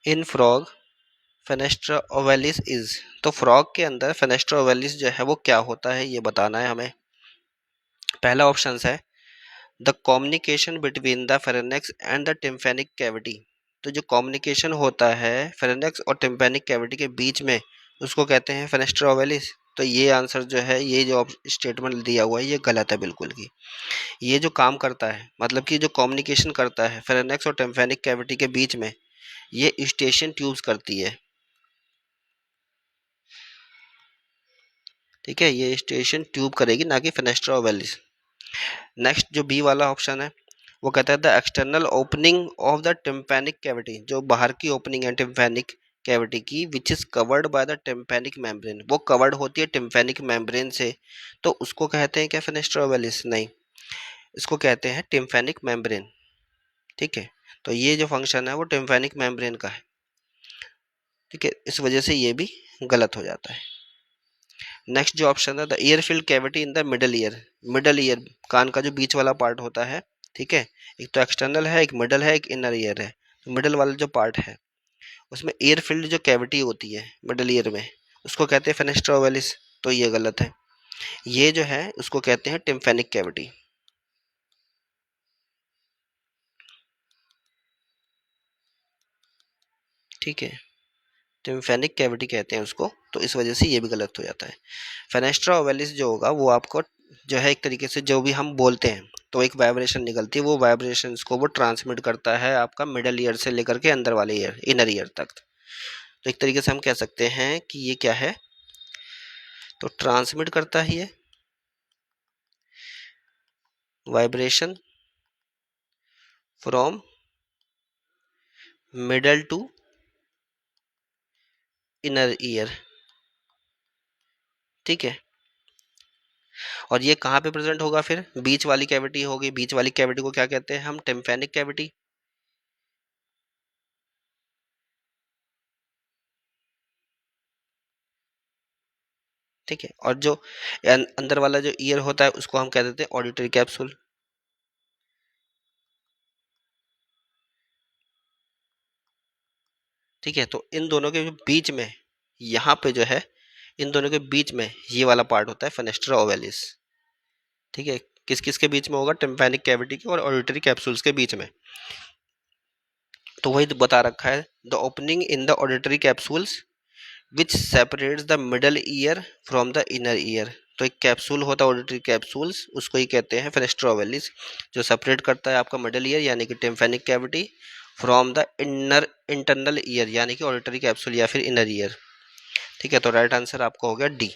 In frog fenestra ovalis is. तो frog के अंदर फेनेस्ट्रा ओवेलिस जो है वो क्या होता है ये बताना है हमें। पहला ऑप्शन है the communication between the pharynx and the tympanic cavity. तो जो कम्युनिकेशन होता है फेरेनेक्स और टिम्फेनिक कैविटी के बीच में उसको कहते हैं फेनेस्ट्रा ओवेलिस। तो ये आंसर जो है, ये जो स्टेटमेंट दिया हुआ है ये गलत है बिल्कुल की। ये जो काम करता है, मतलब कि जो कम्युनिकेशन करता है फेरेनेक्स और टिम्फेनिक कैविटी के बीच में, ये स्टेशन ट्यूब्स करती है। ठीक है, ये स्टेशन ट्यूब करेगी, ना कि फेनेस्ट्रा ओवेलिस। नेक्स्ट जो बी वाला ऑप्शन है वो कहता है the external opening of the tympanic cavity. जो बाहर की ओपनिंग है टिम्पैनिक कैविटी की, which is covered by the tympanic membrane, वो कवर्ड होती है टिम्पैनिक मेम्ब्रेन से। तो उसको कहते हैं क्या फेनेस्ट्रा ओवेलिस? नहीं, इसको कहते हैं टिम्पैनिक मेम्ब्रेन। ठीक है, तो ये जो फंक्शन है वो टिम्पैनिक मेम्ब्रेन का है। ठीक है, इस वजह से ये भी गलत हो जाता है। नेक्स्ट जो ऑप्शन है the ear filled cavity in the middle ear. Middle ear, कान का जो बीच वाला पार्ट होता है, ठीक है, एक तो एक्सटर्नल है, एक मिडल है, एक इनर ईयर है। तो मिडल वाला जो पार्ट है उसमें एयर फिल्ड जो कैविटी होती है मिडल ईयर में, उसको कहते हैं फेनेस्ट्रा ओवेलिस। तो ये गलत है, ये जो है उसको कहते हैं टिम्फेनिक कैविटी। ठीक है, टिम्फेनिक कैविटी कहते हैं उसको, तो इस वजह से ये भी गलत हो जाता है। फेनेस्ट्रा ओवेलिस जो होगा वो आपको जो है एक तरीके से जो भी हम बोलते हैं तो एक वाइब्रेशन निकलती है, वो वाइब्रेशन को वो ट्रांसमिट करता है आपका मिडल ईयर से लेकर के अंदर वाले ईयर, इनर ईयर तक। तो एक तरीके से हम कह सकते हैं कि ये क्या है, तो ट्रांसमिट करता ही है vibration from middle to inner ear. ठीक है, और ये कहाँ पे प्रेजेंट होगा? फिर बीच वाली कैविटी होगी, बीच वाली कैविटी को क्या कहते हैं हम? टिम्फेनिक कैविटी। ठीक है, और जो अंदर वाला जो ईयर होता है उसको हम कह देते हैं ऑडिटरी कैप्सूल। ठीक है, तो इन दोनों के बीच में, यहाँ पे जो है इन दोनों के बीच में ये वाला पार्ट होता है फेनेस्ट्रा ओवेलिस। ठीक है, किस किस के बीच में होगा? टिम्पैनिक कैविटी के और ऑडिटरी कैप्सूल्स के बीच में। तो वही तो बता रखा है, the opening in the auditory capsules which separates the middle year from the inner ear. तो एक कैप्सूल होता है ऑडिटरी कैप्सूल्स, उसको ही कहते हैं फेनेस्ट्रा ओवेलिस, जो सेपरेट करता है आपका मिडल ईयर यानी कि tympanic cavity from the inner internal ear यानी कि ऑडिटरी कैप्सूल या फिर इनर ईयर। ठीक है, तो राइट आंसर आपका हो गया डी।